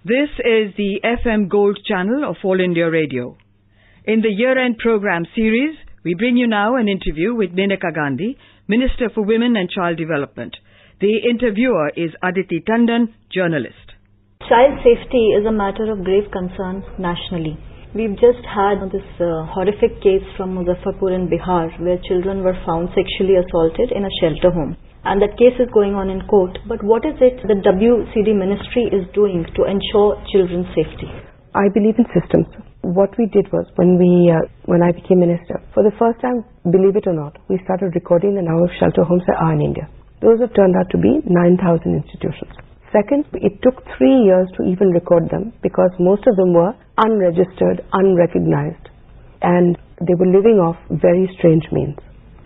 This is the FM Gold channel of All India Radio. In the year-end program series, we bring you now an interview with Maneka Gandhi, Minister for Women and Child Development. The interviewer is Aditi Tandon, journalist. Child safety is a matter of grave concern nationally. We've just had this horrific case from Muzaffarpur in Bihar where children were found sexually assaulted in a shelter home. And that case is going on in court. But what is it the WCD ministry is doing to ensure children's safety? I believe in systems. What we did was when I became minister, for the first time, believe it or not, we started recording the number of shelter homes there are in India. Those have turned out to be 9,000 institutions. Second, it took 3 years to even record them because most of them were unregistered, unrecognized, and they were living off very strange means.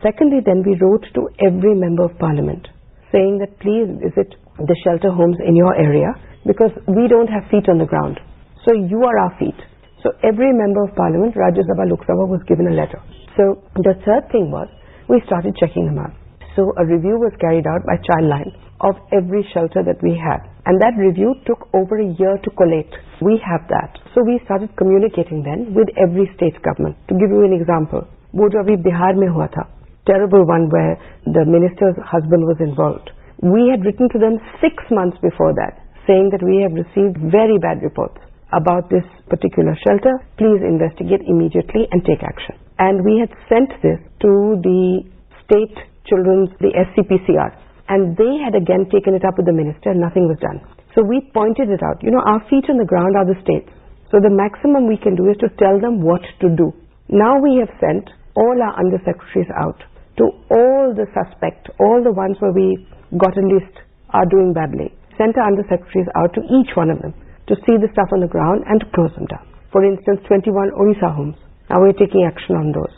Secondly, then we wrote to every member of parliament saying that please visit the shelter homes in your area because we don't have feet on the ground. So you are our feet. So every member of parliament, Rajya Sabha, Lok Sabha, was given a letter. So the third thing was we started checking them out. So a review was carried out by Childline of every shelter that we had. And that review took over a year to collate. We have that. So we started communicating then with every state government. To give you an example, wo jo abhi Bihar mein hua tha, terrible one where the minister's husband was involved. We had written to them 6 months before that saying that we have received very bad reports about this particular shelter. Please investigate immediately and take action. And we had sent this to the state children's, the SCPCR, and they had again taken it up with the minister and nothing was done. So we pointed it out. You know, our feet on the ground are the states. So the maximum we can do is to tell them what to do. Now we have sent all our undersecretaries out to all the suspects, all the ones where we got a list are doing badly. Sent our undersecretaries out to each one of them to see the stuff on the ground and to close them down. For instance, 21 Orissa homes. Now we're taking action on those.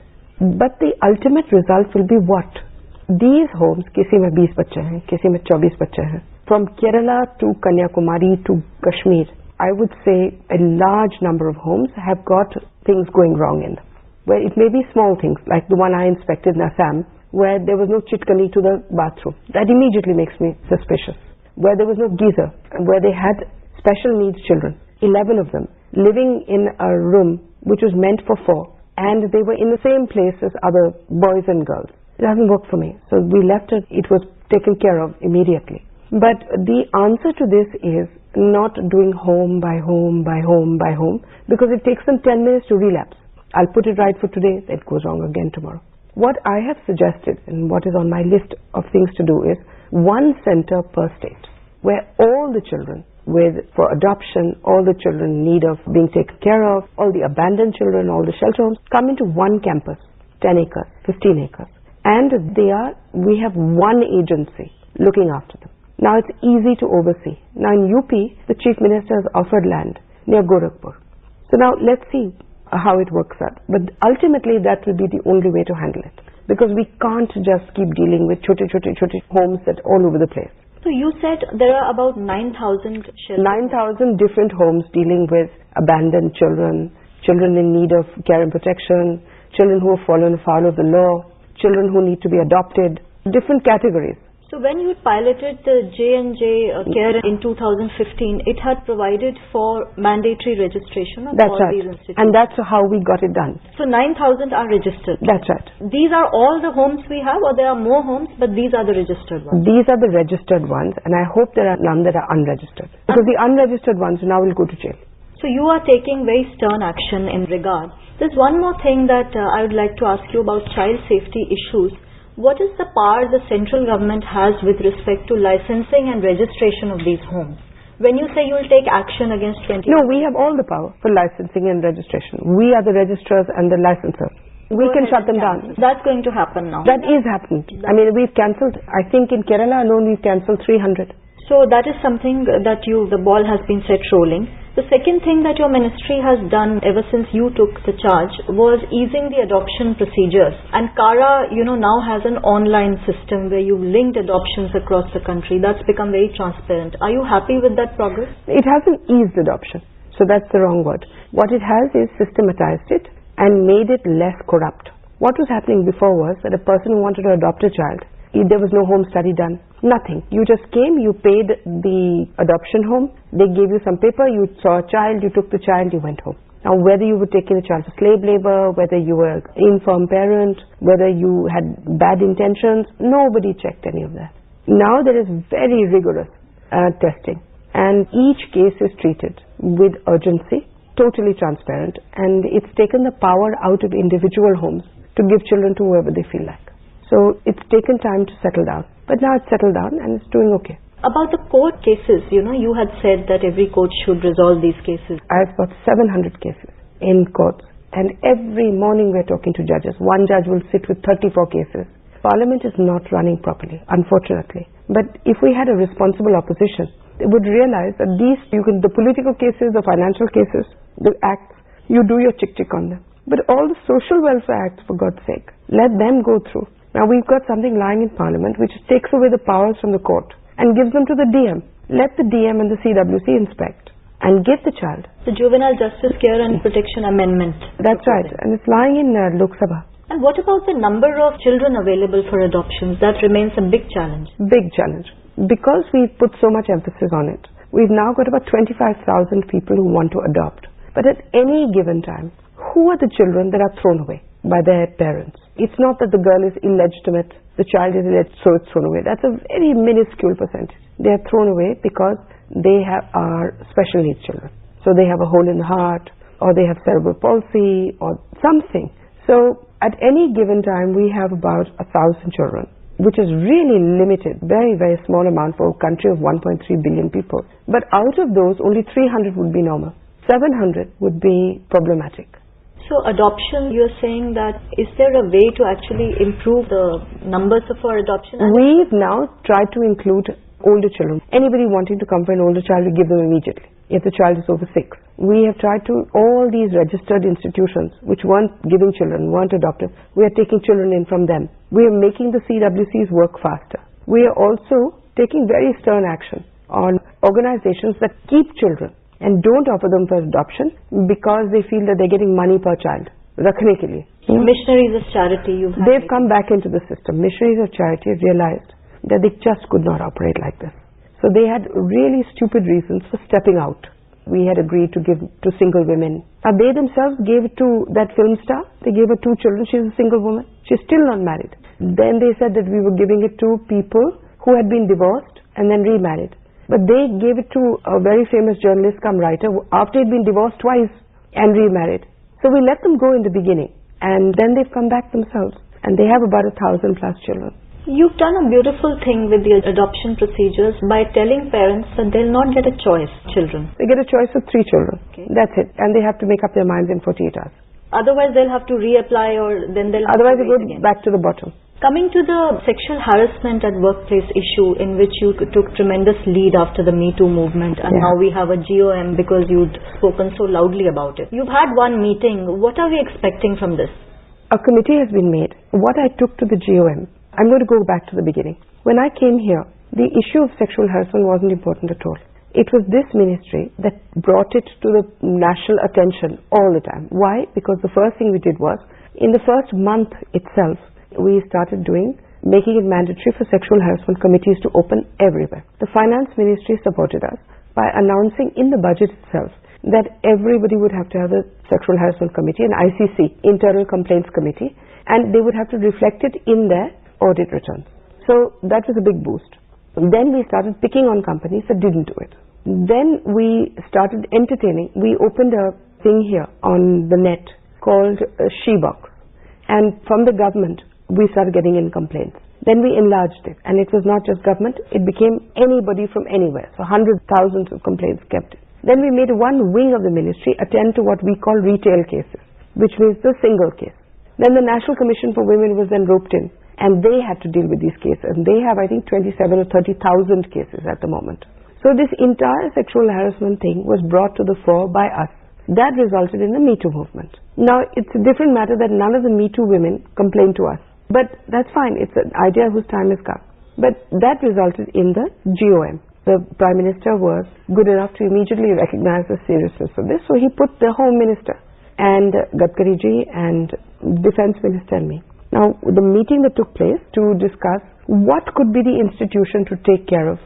But the ultimate result will be what? These homes, किसी में 20 बच्चे हैं, किसी में 24 बच्चे हैं. From Kerala to Kanyakumari to Kashmir, I would say a large number of homes have got things going wrong in them. Where it may be small things, like the one I inspected in Assam, where there was no chitkani to the bathroom. That immediately makes me suspicious. Where there was no geyser, where they had special needs children, 11 of them, living in a room which was meant for 4, and they were in the same place as other boys and girls. It doesn't work for me. So we left it, it was taken care of immediately. But the answer to this is not doing home by home by home by home, because it takes them 10 minutes to relapse. I'll put it right for today, it goes wrong again tomorrow. What I have suggested and what is on my list of things to do is one center per state where all the children for adoption, all the children in need of being taken care of, all the abandoned children, all the shelter homes come into one campus, 10 acres, 15 acres. And we have one agency looking after them. Now it's easy to oversee. Now in UP, the Chief Minister has offered land near Gorakhpur. So now let's see how it works out. But ultimately that will be the only way to handle it. Because we can't just keep dealing with chote homes that all over the place. So you said there are about 9,000 shelters. 9,000 different homes dealing with abandoned children, children in need of care and protection, children who have fallen foul of the law, children who need to be adopted, different categories. So when you piloted the J&J care in 2015, it had provided for mandatory registration of all these institutions. And that's how we got it done. So 9,000 are registered. That's right. These are all the homes we have, or there are more homes, but these are the registered ones? These are the registered ones, and I hope there are none that are unregistered. Because the unregistered ones now will go to jail. So you are taking very stern action in regard. There's one more thing that I would like to ask you about child safety issues. What is the power the central government has with respect to licensing and registration of these homes? When you say you will take action against 20... No, we have all the power for licensing and registration. We are the registrars and the licensors. We can shut them down. That's going to happen now. That is happening. I mean, we've cancelled, I think in Kerala alone we've cancelled 300. So that is something that the ball has been set rolling. The second thing that your ministry has done ever since you took the charge was easing the adoption procedures. And CARA, now has an online system where you've linked adoptions across the country. That's become very transparent. Are you happy with that progress? It hasn't eased adoption. So that's the wrong word. What it has is systematized it and made it less corrupt. What was happening before was that a person who wanted to adopt a child, there was no home study done. Nothing. You just came, you paid the adoption home, they gave you some paper, you saw a child, you took the child, you went home. Now, whether you were taking the child for slave labor, whether you were an infirm parent, whether you had bad intentions, nobody checked any of that. Now there is very rigorous testing, and each case is treated with urgency, totally transparent, and it's taken the power out of individual homes to give children to whoever they feel like. So it's taken time to settle down. But now it's settled down and it's doing okay. About the court cases, you had said that every court should resolve these cases. I've got 700 cases in courts, and every morning we're talking to judges. One judge will sit with 34 cases. Parliament is not running properly, unfortunately. But if we had a responsible opposition, they would realize that the political cases, the financial cases, the acts, you do your chick-chick on them. But all the social welfare acts, for God's sake, let them go through. Now we've got something lying in Parliament which takes away the powers from the court and gives them to the DM. Let the DM and the CWC inspect and give the child. The Juvenile Justice Care and Protection Amendment. That's right, and it's lying in Lok Sabha. And what about the number of children available for adoptions? That remains a big challenge. Big challenge. Because we put so much emphasis on it, we've now got about 25,000 people who want to adopt. But at any given time, who are the children that are thrown away by their parents? It's not that the girl is illegitimate, the child is illegitimate, so it's thrown away. That's a very minuscule percentage. They are thrown away because they are special needs children. So they have a hole in the heart, or they have cerebral palsy, or something. So at any given time, we have about 1,000 children, which is really limited, very, very small amount for a country of 1.3 billion people. But out of those, only 300 would be normal. 700 would be problematic. So adoption, you're saying that, is there a way to actually improve the numbers for adoption? We've now tried to include older children. Anybody wanting to come for an older child, we give them immediately if the child is over 6. We have tried to, all these registered institutions which weren't giving children, weren't adoptive, we are taking children in from them. We are making the CWCs work faster. We are also taking very stern action on organizations that keep children and don't offer them for adoption because they feel that they're getting money per child. Rakhne ke liye. Missionaries of Charity, they've come back into the system. Missionaries of Charity have realized that they just could not operate like this. So they had really stupid reasons for stepping out. We had agreed to give to single women. Now they themselves gave it to that film star. They gave her 2 children. She's a single woman. She's still not married. Then they said that we were giving it to people who had been divorced and then remarried. But they gave it to a very famous journalist cum writer after he'd been divorced twice and remarried. So we let them go in the beginning, and then they've come back themselves, and they have about 1,000 plus children. You've done a beautiful thing with the adoption procedures by telling parents that they'll not get a choice, children. They get a choice of 3 children. Okay. That's it. And they have to make up their minds in 48 hours. Otherwise they'll have to reapply, or then they'll Otherwise they go back to the bottom. Coming to the sexual harassment at workplace issue, in which you took tremendous lead after the Me Too movement, and now we have a GOM because you'd spoken so loudly about it. You've had one meeting. What are we expecting from this? A committee has been made. What I took to the GOM, I'm going to go back to the beginning. When I came here, the issue of sexual harassment wasn't important at all. It was this ministry that brought it to the national attention all the time. Why? Because the first thing we did was, in the first month itself, we started making it mandatory for sexual harassment committees to open everywhere. The finance ministry supported us by announcing in the budget itself that everybody would have to have a sexual harassment committee, an ICC, Internal Complaints Committee, and they would have to reflect it in their audit returns. So that was a big boost. Then we started picking on companies that didn't do it. Then we started entertaining. We opened a thing here on the net called She-Box, and from the government we started getting in complaints. Then we enlarged it, and it was not just government, it became anybody from anywhere. So hundreds, thousands of complaints kept it. Then we made one wing of the ministry attend to what we call retail cases, which means the single case. Then the National Commission for Women was then roped in, and they had to deal with these cases, and they have, I think, 27 or 30,000 cases at the moment. So this entire sexual harassment thing was brought to the fore by us. That resulted in the Me Too movement. Now, it's a different matter that none of the Me Too women complained to us. But that's fine. It's an idea whose time has come. But that resulted in the GOM. The Prime Minister was good enough to immediately recognize the seriousness of this. So he put the Home Minister and Gadkari ji and Defence Minister and me. Now, the meeting that took place to discuss what could be the institution to take care of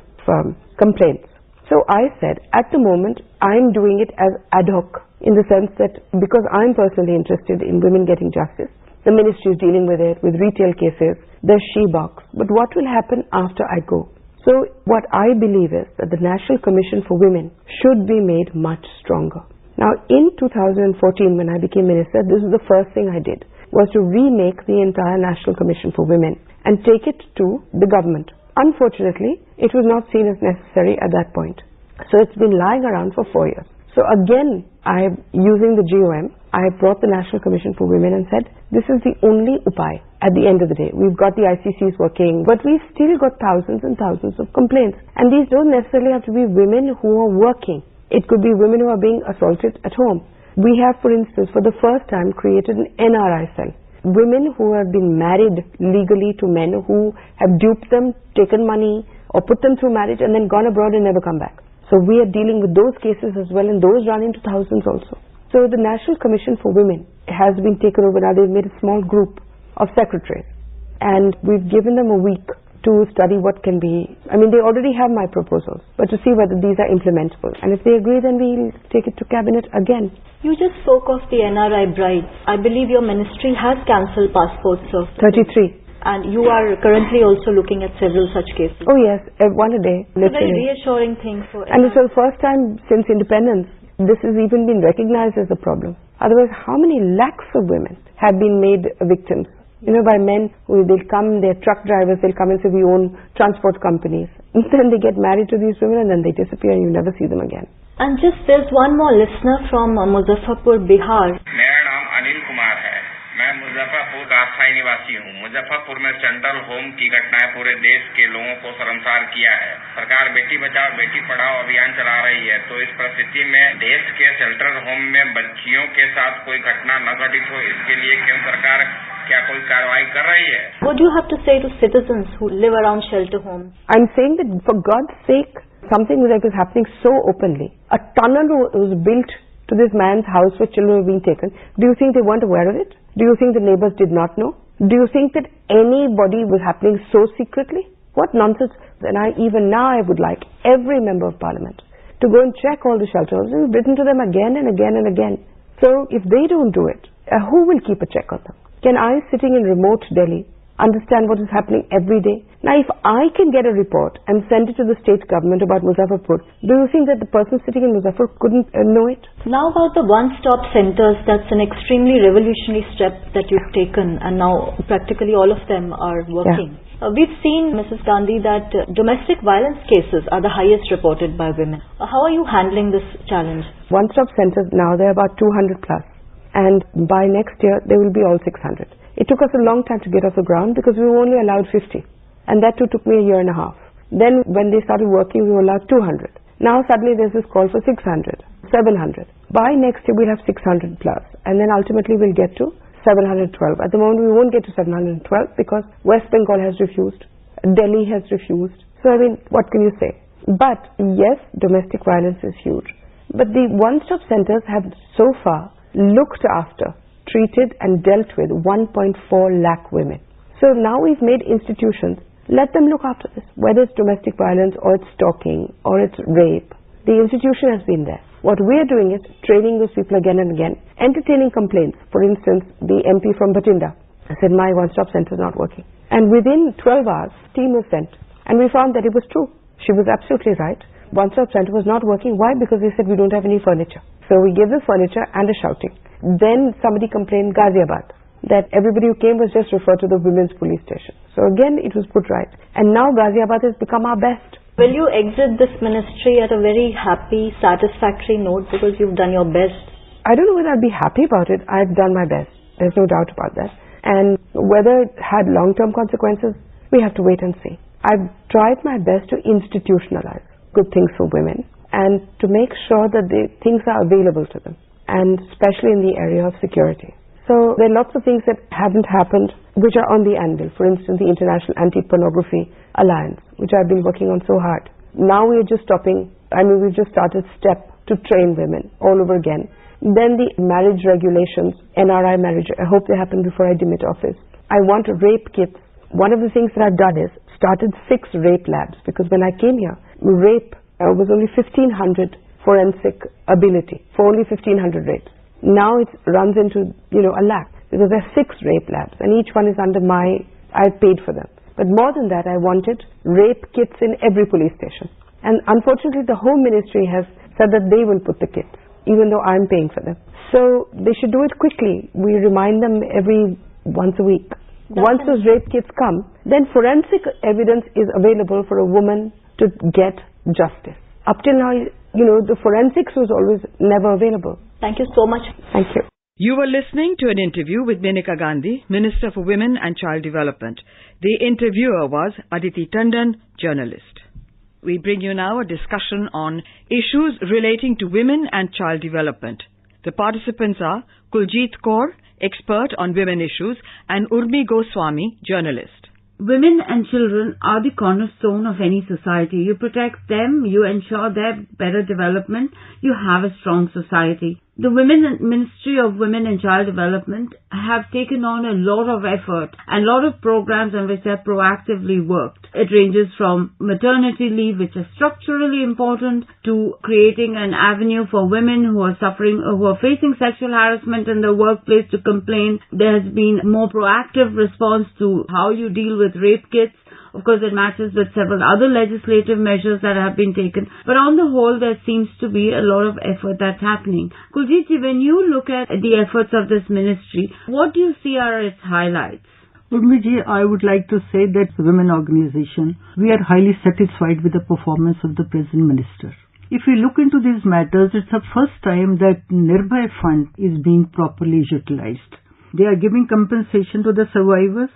complaints. So I said, at the moment, I'm doing it as ad hoc, in the sense that because I'm personally interested in women getting justice, the ministry is dealing with it, with retail cases, there's she-box. But what will happen after I go? So what I believe is that the National Commission for Women should be made much stronger. Now, in 2014, when I became minister, this was the first thing I did, was to remake the entire National Commission for Women and take it to the government. Unfortunately, it was not seen as necessary at that point. So it's been lying around for 4 years. So again, using the GOM, I brought the National Commission for Women and said, this is the only upay at the end of the day. We've got the ICCs working, but we've still got thousands and thousands of complaints. And these don't necessarily have to be women who are working. It could be women who are being assaulted at home. We have, for instance, for the first time created an NRI cell. Women who have been married legally to men who have duped them, taken money, or put them through marriage and then gone abroad and never come back. So we are dealing with those cases as well, and those run into thousands also. So the National Commission for Women has been taken over. Now they've made a small group of secretaries, and we've given them a week to study what can be. I mean, they already have my proposals, but to see whether these are implementable. And if they agree, then we'll take it to cabinet again. You just spoke of the NRI brides. I believe your ministry has cancelled passports of 33. And you are currently also looking at several such cases. Oh yes, one a day. It's a very reassuring thing for And it's the first time since independence this has even been recognized as a problem. Otherwise, how many lakhs of women have been made victims? You know, by men who they'll come, they're truck drivers, they'll come and say we own transport companies. And then they get married to these women and then they disappear and you never see them again. And just there's one more listener from Muzaffarpur, Bihar. मेरा नाम अनिल कुमार है। मैं मुजफ्फरपुर का अस्थायी निवासी हूँ। मुजफ्फरपुर में central home की घटनाएं पूरे देश के लोगों को शर्मसार किया है। सरकार बेटी बचाओ बेटी पढ़ाओ अभियान चला रही है, तो इस परिस्थिति में देश के सेंट्रल होम में बच्चियों के साथ कोई घटना न घटित हो, इसके लिए केंद्र सरकार क्या कोई कार्रवाई कर रही है? What do you have to say to citizens who live around shelter homes? I'm saying that for God's sake, something like is happening so openly. A tunnel was built to this man's house where children were being taken. Do you think they weren't aware of it? Do you think the neighbors did not know? Do you think that anybody was happening so secretly? What nonsense. And even now I would like every member of parliament to go and check all the shelter homes. We've written to them again and again and again. So if they don't do it, who will keep a check on them? Can I, sitting in remote Delhi, understand what is happening every day? Now, if I can get a report and send it to the state government about Muzaffarpur, do you think that the person sitting in Muzaffarpur couldn't know it? Now about the one-stop centers, that's an extremely revolutionary step that you've taken, and now practically all of them are working. Yeah. We've seen, Mrs. Gandhi, that domestic violence cases are the highest reported by women. How are you handling this challenge? One-stop centers now, there are about 200 plus. And by next year, they will be all 600. It took us a long time to get off the ground because we were only allowed 50. And that too took me a year and a half. Then when they started working, we were allowed 200. Now suddenly there's this call for 600, 700. By next year, we'll have 600 plus. And then ultimately we'll get to 712. At the moment, we won't get to 712 because West Bengal has refused. Delhi has refused. So, I mean, what can you say? But yes, domestic violence is huge. But the one-stop centers have so far looked after, treated and dealt with 1.4 lakh women. So now we've made institutions, let them look after this, whether it's domestic violence or it's stalking or it's rape. The institution has been there. What we're doing is training those people again and again, entertaining complaints. For instance, the MP from Bhatinda said, my one-stop center is not working. And within 12 hours, team was sent. And we found that it was true. She was absolutely right. One-stop center was not working. Why? Because they said we don't have any furniture. So we gave them furniture and a shouting. Then somebody complained, Ghaziabad, that everybody who came was just referred to the women's police station. So again, it was put right. And now Ghaziabad has become our best. Will you exit this ministry at a very happy, satisfactory note because you've done your best? I don't know whether I'll be happy about it. I've done my best. There's no doubt about that. And whether it had long-term consequences, we have to wait and see. I've tried my best to institutionalize good things for women and to make sure that the things are available to them, and especially in the area of security. So there are lots of things that haven't happened which are on the anvil. For instance, the International Anti-Pornography Alliance, which I've been working on so hard. Now we're just we've just started STEP to train women all over again. Then the marriage regulations, NRI marriage, I hope they happen before I demit office. I want rape kits. One of the things that I've done is started 6 rape labs, because when I came here, rape was only 1,500 forensic ability for only 1,500 rapes. Now it runs into, a lakh, because there are 6 rape labs, and each one is under I paid for them. But more than that, I wanted rape kits in every police station. And unfortunately, the Home Ministry has said that they will put the kits, even though I'm paying for them. So they should do it quickly. We remind them every once a week. Once those rape kits come, then forensic evidence is available for a woman to get justice. Up till now, the forensics was always never available. Thank you so much. Thank you. You were listening to an interview with Maneka Gandhi, Minister for Women and Child Development. The interviewer was Aditi Tandon, journalist. We bring you now a discussion on issues relating to women and child development. The participants are Kuljeet Kaur, expert on women issues, and Urmi Goswami, journalist. Women and children are the cornerstone of any society. You protect them, you ensure their better development, you have a strong society. The Ministry of Women and Child Development have taken on a lot of effort and a lot of programs on which they have proactively worked. It ranges from maternity leave, which is structurally important, to creating an avenue for women who are facing sexual harassment in the workplace to complain. There has been more proactive response to how you deal with rape kits. Of course, it matches with several other legislative measures that have been taken. But on the whole, there seems to be a lot of effort that's happening. Kuljeet, when you look at the efforts of this ministry, what do you see are its highlights? Urmiji, I would like to say that the women organization, we are highly satisfied with the performance of the present minister. If we look into these matters, it's the first time that Nirbhay Fund is being properly utilized. They are giving compensation to the survivors.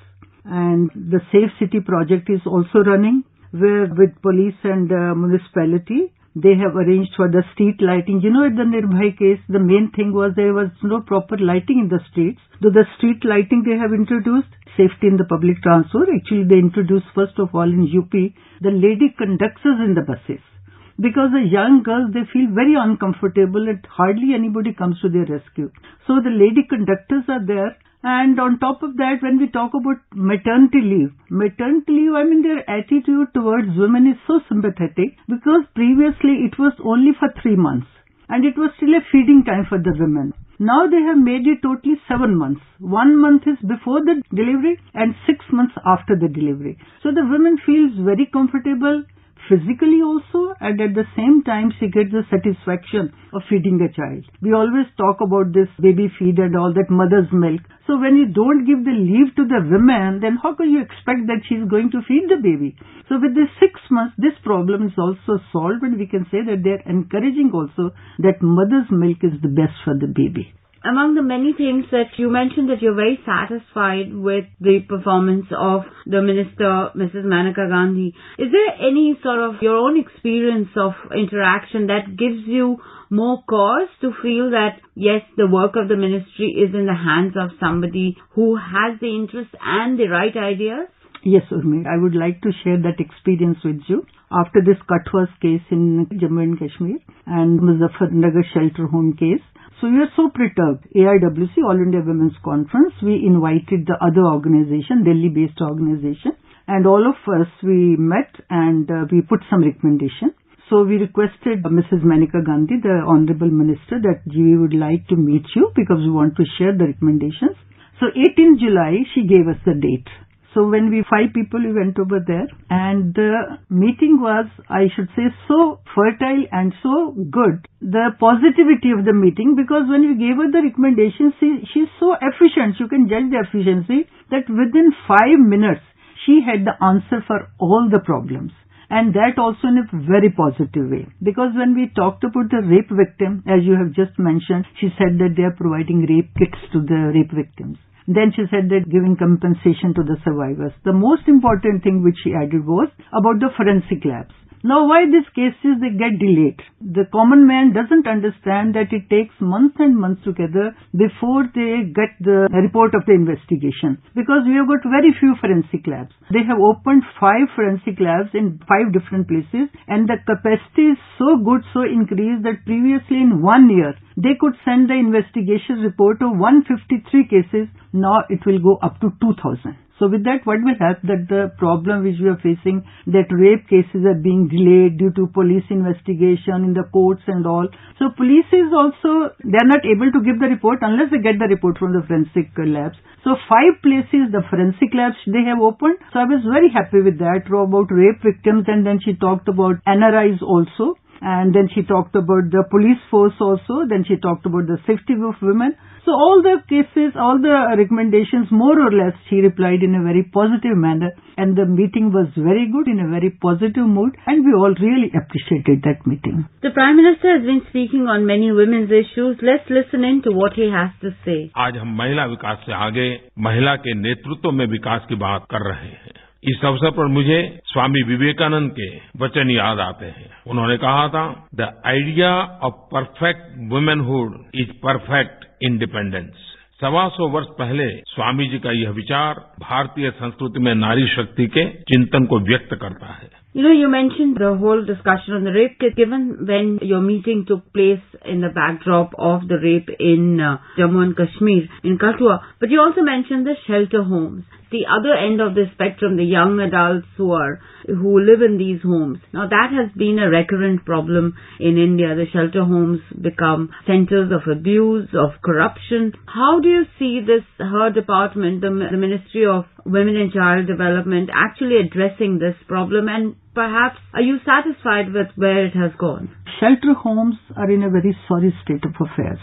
And the Safe City project is also running, where with police and municipality, they have arranged for the street lighting. At the Nirbhay case, the main thing was there was no proper lighting in the streets. So the street lighting they have introduced, safety in the public transport. Actually, they introduced first of all in UP, the lady conductors in the buses. Because the young girls, they feel very uncomfortable and hardly anybody comes to their rescue. So the lady conductors are there. And on top of that, when we talk about maternity leave, their attitude towards women is so sympathetic, because previously it was only for 3 months and it was still a feeding time for the women. Now they have made it totally 7 months. 1 month is before the delivery and 6 months after the delivery. So the woman feels very comfortable physically also, and at the same time she gets the satisfaction of feeding a child. We always talk about this baby feed and all that, mother's milk. So when you don't give the leave to the women, then how can you expect that she is going to feed the baby? So with this 6 months, this problem is also solved, and we can say that they are encouraging also that mother's milk is the best for the baby. Among the many things that you mentioned, that you're very satisfied with the performance of the minister, Mrs. Maneka Gandhi. Is there any sort of your own experience of interaction that gives you more cause to feel that, yes, the work of the ministry is in the hands of somebody who has the interest and the right ideas? Yes, Urmi, I would like to share that experience with you. After this Katwas case in Jammu and Kashmir and Muzaffarnagar shelter home case, so we are so perturbed. AIWC, All India Women's Conference, we invited the other organization, Delhi-based organization, and all of us, we met and we put some recommendation. So we requested Mrs. Maneka Gandhi, the Honorable Minister, that we would like to meet you because we want to share the recommendations. So 18th July, she gave us the date. So when we 5 people, we went over there, and the meeting was, I should say, so fertile and so good. The positivity of the meeting, because when we gave her the recommendations, she's so efficient. You can judge the efficiency that within 5 minutes, she had the answer for all the problems. And that also in a very positive way. Because when we talked about the rape victim, as you have just mentioned, she said that they are providing rape kits to the rape victims. Then she said that giving compensation to the survivors. The most important thing which she added was about the forensic labs. Now, why these cases, they get delayed? The common man doesn't understand that it takes months and months together before they get the report of the investigation. Because we have got very few forensic labs. They have opened 5 forensic labs in 5 different places, and the capacity is so good, so increased that previously in 1 year, they could send the investigation report of 153 cases. Now it will go up to 2,000. So with that, what will help that the problem which we are facing, that rape cases are being delayed due to police investigation in the courts and all. So police is also, they are not able to give the report unless they get the report from the forensic labs. So 5 places, the forensic labs they have opened. So I was very happy with that, about rape victims, and then she talked about NRIs also. And then she talked about the police force also. Then she talked about the safety of women. So all the cases, all the recommendations, more or less, she replied in a very positive manner. And the meeting was very good, in a very positive mood. And we all really appreciated that meeting. The Prime Minister has been speaking on many women's issues. Let's listen in to what he has to say. आज हम महिला विकास से आगे महिला के नेतृत्व में विकास की बात कर रहे हैं. इस अवसर पर मुझे स्वामी विवेकानंद के वचन याद आते हैं. उन्होंने कहा था, the idea of perfect womanhood is perfect independence. 125 वर्ष पहले स्वामी जी का यह विचार भारतीय संस्कृति में नारी शक्ति के चिंतन को व्यक्त करता है. You mentioned the whole discussion on the rape case, given when your meeting took place in the backdrop of the rape in Jammu and Kashmir, in Kathua. But you also mentioned the shelter homes, the other end of the spectrum, the young adults who live in these homes. Now that has been a recurrent problem in India. The shelter homes become centers of abuse, of corruption. How do you see this, her department, the Ministry of Women and Child Development, actually addressing this problem, and perhaps are you satisfied with where it has gone? Shelter homes are in a very sorry state of affairs.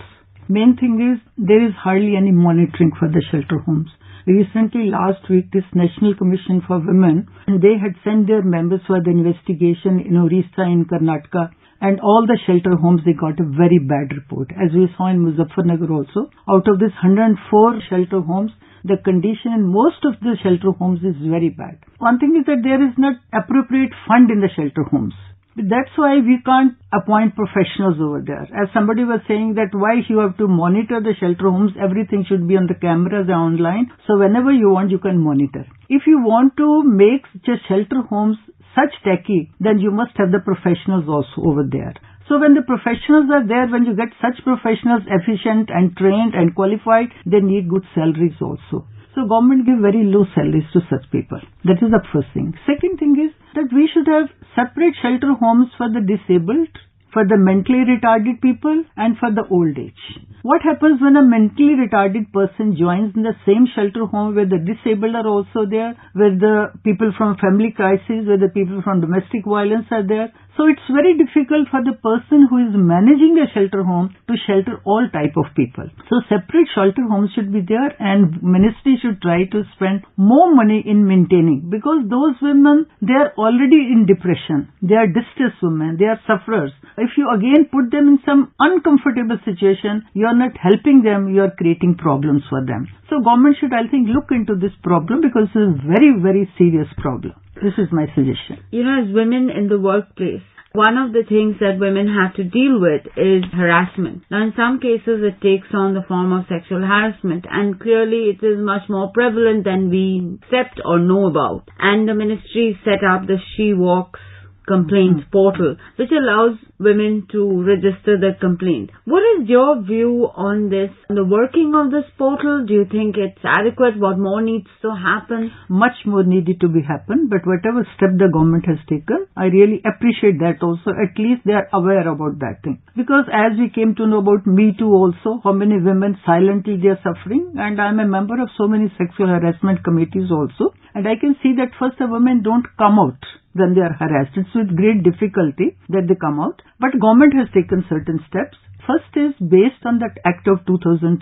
Main thing is there is hardly any monitoring for the shelter homes. Recently, last week, this National Commission for Women, they had sent their members for the investigation in Orissa, in Karnataka, and all the shelter homes, they got a very bad report. As we saw in Muzaffarnagar also, out of this 104 shelter homes, the condition in most of the shelter homes is very bad. One thing is that there is not appropriate fund in the shelter homes. That's why we can't appoint professionals over there. As somebody was saying that why you have to monitor the shelter homes, everything should be on the cameras and online. So whenever you want, you can monitor. If you want to make just shelter homes such tacky, then you must have the professionals also over there. So when the professionals are there, when you get such professionals efficient and trained and qualified, they need good salaries also. So government give very low salaries to such people. That is the first thing. Second thing is that we should have separate shelter homes for the disabled, for the mentally retarded people, and for the old age. What happens when a mentally retarded person joins in the same shelter home where the disabled are also there, where the people from family crisis, where the people from domestic violence are there? So it's very difficult for the person who is managing a shelter home to shelter all type of people. So separate shelter homes should be there, and ministry should try to spend more money in maintaining, because those women, they are already in depression. They are distressed women. They are sufferers. If you again put them in some uncomfortable situation, you are not helping them, you are creating problems for them. So government should, I think, look into this problem, because it is a very, very serious problem. This is my suggestion. As women in the workplace, one of the things that women have to deal with is harassment. Now, in some cases, it takes on the form of sexual harassment, and clearly it is much more prevalent than we accept or know about. And the ministry set up the She Walks complaints portal, which allows women to register their complaint. What is your view on this, the working of this portal? Do you think it's adequate? What more needs to happen? Much more needed to be happen, but whatever step the government has taken, I really appreciate that also. At least they are aware about that thing. Because as we came to know about Me Too also, how many women silently they are suffering, and I am a member of so many sexual harassment committees also, and I can see that first the women don't come out when they are harassed. It's with great difficulty that they come out. But government has taken certain steps. First is based on that Act of 2013,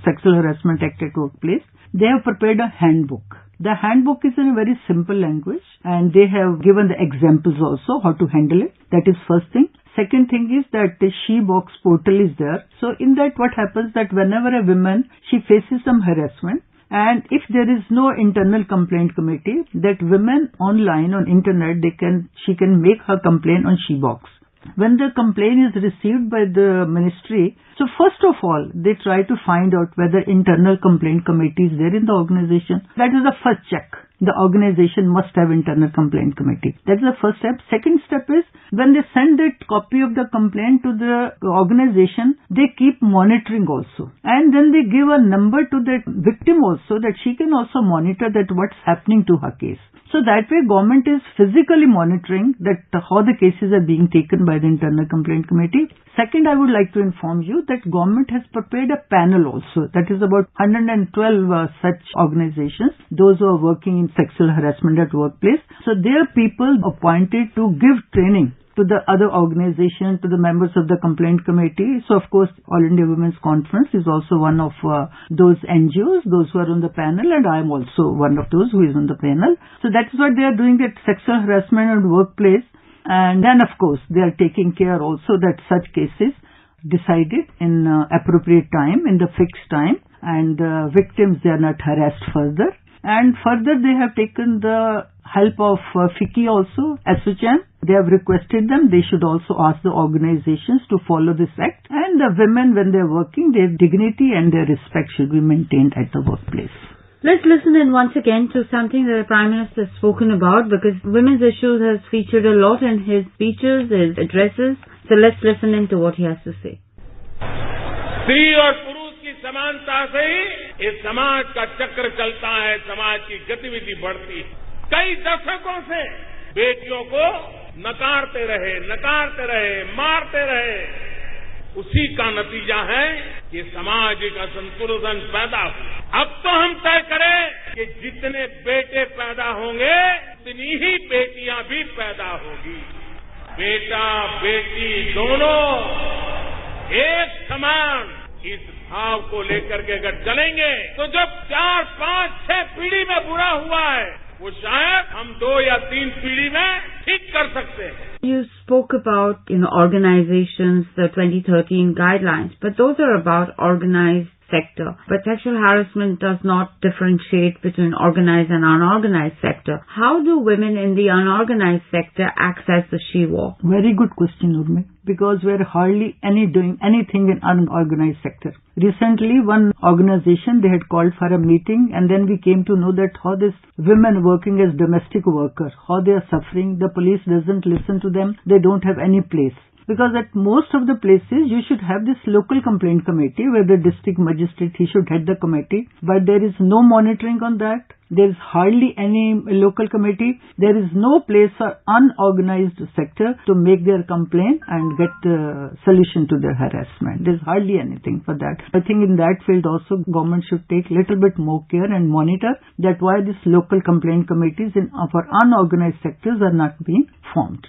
Sexual Harassment Act at Workplace. They have prepared a handbook. The handbook is in a very simple language, and they have given the examples also how to handle it. That is first thing. Second thing is that the She Box portal is there. So in that, what happens that whenever a woman, she faces some harassment, and if there is no internal complaint committee, that women online on internet, she can make her complaint on She Box. When the complaint is received by the ministry, so first of all, they try to find out whether internal complaint committee is there in the organization. That is the first check. the organization must have internal complaint committee. That's the first step. Second step is when they send that copy of the complaint to the organization, they keep monitoring also. And then they give a number to the victim also that she can also monitor that what's happening to her case. So that way government is physically monitoring that how the cases are being taken by the internal complaint committee. Second, I would like to inform you that government has prepared a panel also. That is about 112 such organizations, those who are working in sexual harassment at workplace. So there are people appointed to give training to the other organization, to the members of the complaint committee. So of course, All India Women's Conference is also one of those NGOs, those who are on the panel, and I am also one of those who is on the panel. So that is what they are doing, that sexual harassment at workplace. And then of course, they are taking care also that such cases decided in appropriate time, in the fixed time, and victims, they are not harassed further. And further, they have taken the help of FICCI also, SHM. They have requested them, they should also ask the organizations to follow this act. And the women, when they are working, their dignity and their respect should be maintained at the workplace. Let's listen in once again to something that the Prime Minister has spoken about, because women's issues has featured a lot in his speeches, his addresses. So let's listen in to what he has to say. स्त्री और पुरुष की समानता से ही इस समाज का चक्र चलता है, समाज की गतिविधि बढ़ती है। कई दशकों से बेटियों को नकारते रहे, मारते रहे। उसी का नतीजा है कि सामाजिक असंतुलन पैदा हुआ। अब तो हम तय करें कि जितने बेटे पैदा होंगे उतनी ही बेटियां भी पैदा होगी। बेटा बेटी दोनों एक समान, इस भाव को लेकर के अगर चलेंगे तो जब 4, 5, 6 पीढ़ी में बुरा हुआ है वो शायद हम 2 या 3 पीढ़ी में ठीक कर सकते हैं। You spoke about, organizations, the 2013 guidelines, but those are about organized sector. But sexual harassment does not differentiate between organized and unorganized sector. How do women in the unorganized sector access the she-walk? Very good question, Urmi. Because we are hardly doing anything in unorganized sector. Recently, one organization, they had called for a meeting, and then we came to know that how these women working as domestic workers, how they are suffering, the police doesn't listen to them, they don't have any place. Because at most of the places, you should have this local complaint committee where the district magistrate, he should head the committee. But there is no monitoring on that. There is hardly any local committee. There is no place for unorganized sector to make their complaint and get the solution to their harassment. There is hardly anything for that. I think in that field also government should take little bit more care and monitor that why these local complaint committees for unorganized sectors are not being formed.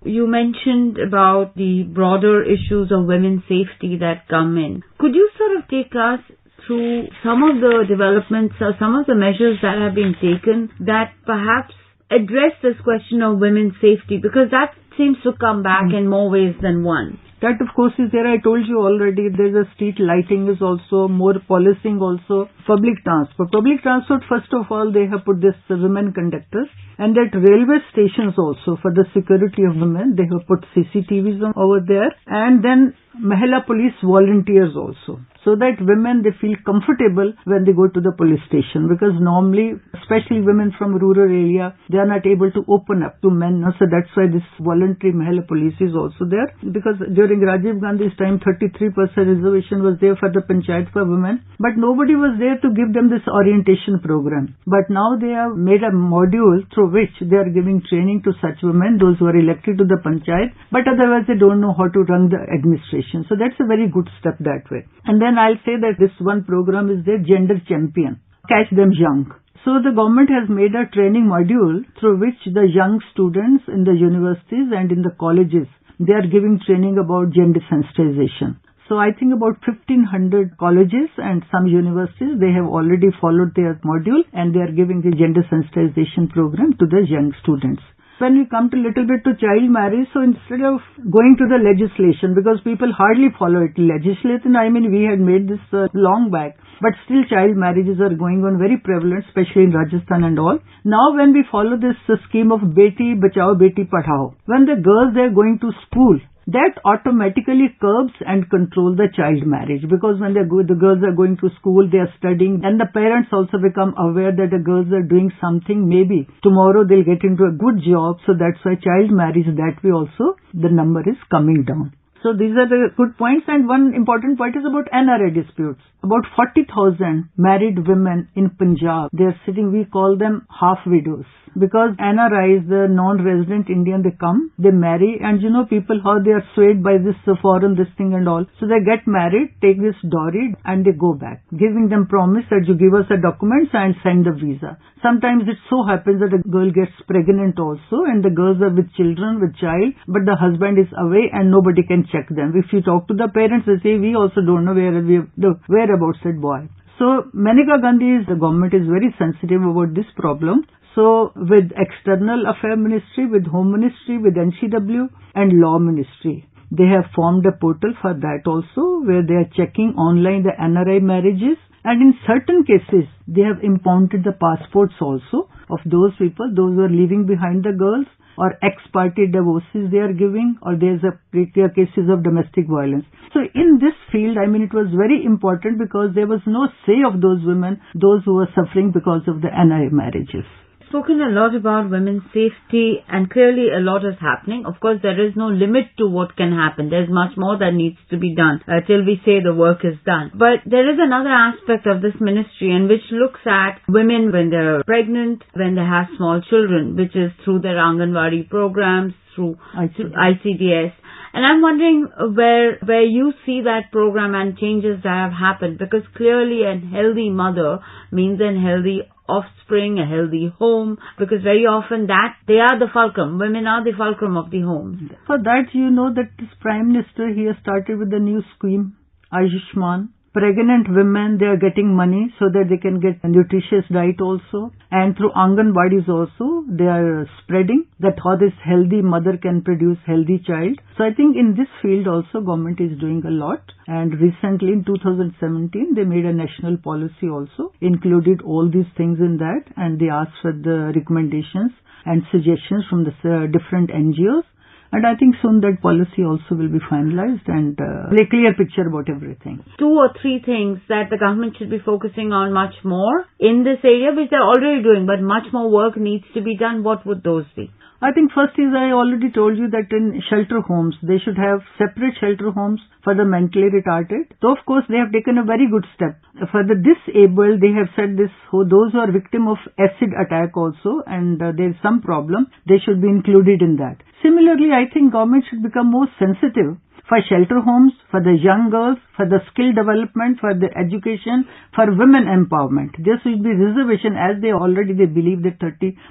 You mentioned about the broader issues of women's safety that come in. Could you sort of take us through some of the developments or some of the measures that have been taken that perhaps address this question of women's safety? Because that seems to come back in more ways than one. That of course is there. I told you already, there's a street lighting is also, more policing also. Public transport. Public transport, first of all, they have put this women conductors. And at railway stations also, for the security of women, they have put CCTVs over there. And then Mahila police volunteers also. So that women, they feel comfortable when they go to the police station. Because normally, especially women from rural area, they are not able to open up to men. So that's why this voluntary Mahila police is also there. Because during Rajiv Gandhi's time, 33% reservation was there for the panchayat for women. But nobody was there to give them this orientation program. But now they have made a module through which they are giving training to such women, those who are elected to the panchayat. But otherwise, they don't know how to run the administration. So that's a very good step that way. And then I'll say that this one program is their gender champion. Catch them young. So the government has made a training module through which the young students in the universities and in the colleges, they are giving training about gender sensitization. So I think about 1,500 colleges and some universities, they have already followed their module and they are giving the gender sensitization program to the young students. When we come to little bit to child marriage, so instead of going to the legislation, because people hardly follow it, legislation, I mean, we had made this long back, but still child marriages are going on very prevalent, especially in Rajasthan and all. Now when we follow this scheme of Beti Bachao, Beti Padhao, when the girls, they are going to school, that automatically curbs and controls the child marriage, because when the girls are going to school, they are studying, and the parents also become aware that the girls are doing something, maybe tomorrow they'll get into a good job, so that's why child marriage, that way also the number is coming down. So these are the good points, and one important point is about NRI disputes. About 40,000 married women in Punjab, they are sitting, we call them half widows. Because NRIs, the non-resident Indian, they come, they marry, and you know people how they are swayed by this foreign, this thing and all. So they get married, take this dowry, and they go back, giving them promise that you give us the documents and send the visa. Sometimes it so happens that a girl gets pregnant also, and the girls are with children, with child, but the husband is away and nobody can check them. If you talk to the parents, they say, we also don't know the whereabouts that boy. So Maneka Gandhi, the government is very sensitive about this problem. So with External Affairs Ministry, with Home Ministry, with NCW and Law Ministry, they have formed a portal for that also, where they are checking online the NRI marriages, and in certain cases they have impounded the passports also of those people, those who are leaving behind the girls, or ex-party divorces they are giving, or there's a clear cases of domestic violence. So in this field, I mean, it was very important because there was no say of those women, those who were suffering because of the NRI marriages. Spoken a lot about women's safety, and clearly a lot is happening. Of course, there is no limit to what can happen. There's much more that needs to be done till we say the work is done. But there is another aspect of this ministry, and which looks at women when they're pregnant, when they have small children, which is through their Anganwadi programs, through ICDS. And I'm wondering where you see that program and changes that have happened, because clearly a healthy mother means a healthy offspring, a healthy home, because very often that they are the fulcrum. Women are the fulcrum of the home. For that, you know that this Prime Minister, he has started with a new scheme, Ayushman. Pregnant women, they are getting money so that they can get a nutritious diet also. And through Anganwadis also, they are spreading that how this healthy mother can produce healthy child. So I think in this field also government is doing a lot. And recently in 2017, they made a national policy also, included all these things in that, and they asked for the recommendations and suggestions from the different NGOs. And I think soon that policy also will be finalized and a clear picture about everything. 2 or 3 things that the government should be focusing on much more in this area, which they're already doing, but much more work needs to be done. What would those be? I think first is, I already told you that in shelter homes, they should have separate shelter homes for the mentally retarded. So of course they have taken a very good step. For the disabled, they have said this, those who are victim of acid attack also, and there is some problem, they should be included in that. Similarly, I think government should become more sensitive for shelter homes, for the young girls, for the skill development, for the education, for women empowerment. There should be reservation, as they believe that 33%,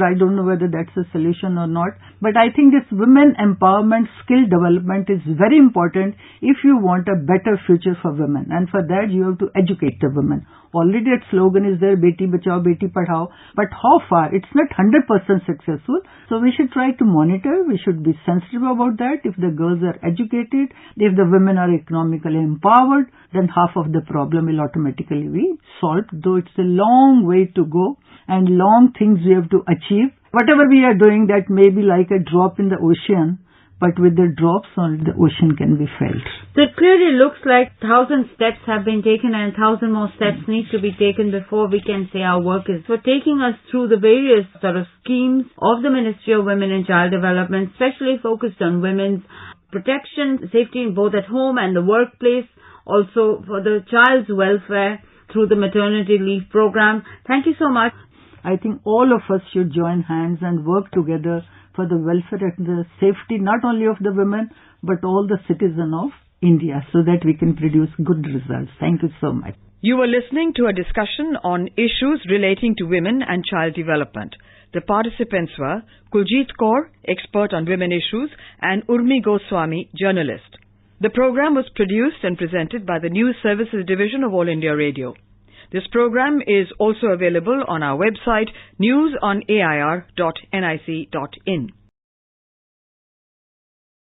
I don't know whether that's a solution or not. But I think this women empowerment, skill development is very important if you want a better future for women. And for that, you have to educate the women. Already that slogan is there, Beti Bachao, Beti Padhao. But how far? It's not 100% successful. So we should try to monitor. We should be sensitive about that. If the girls are educated, if the women are economically empowered, then half of the problem will automatically be solved. Though it's a long way to go and long things we have to achieve. Whatever we are doing, that may be like a drop in the ocean. But with the drops only the ocean can be felt. So it clearly looks like 1,000 steps have been taken and 1,000 more steps need to be taken before we can say our work is. For taking us through the various sort of schemes of the Ministry of Women and Child Development, especially focused on women's protection, safety both at home and the workplace, also for the child's welfare through the maternity leave program. Thank you so much. I think all of us should join hands and work together for the welfare and the safety not only of the women but all the citizens of India, so that we can produce good results. Thank you so much. You were listening to a discussion on issues relating to women and child development. The participants were Kuljit Kaur, expert on women issues, and Urmi Goswami, journalist. The program was produced and presented by the News Services Division of All India Radio. This program is also available on our website newsonair.nic.in.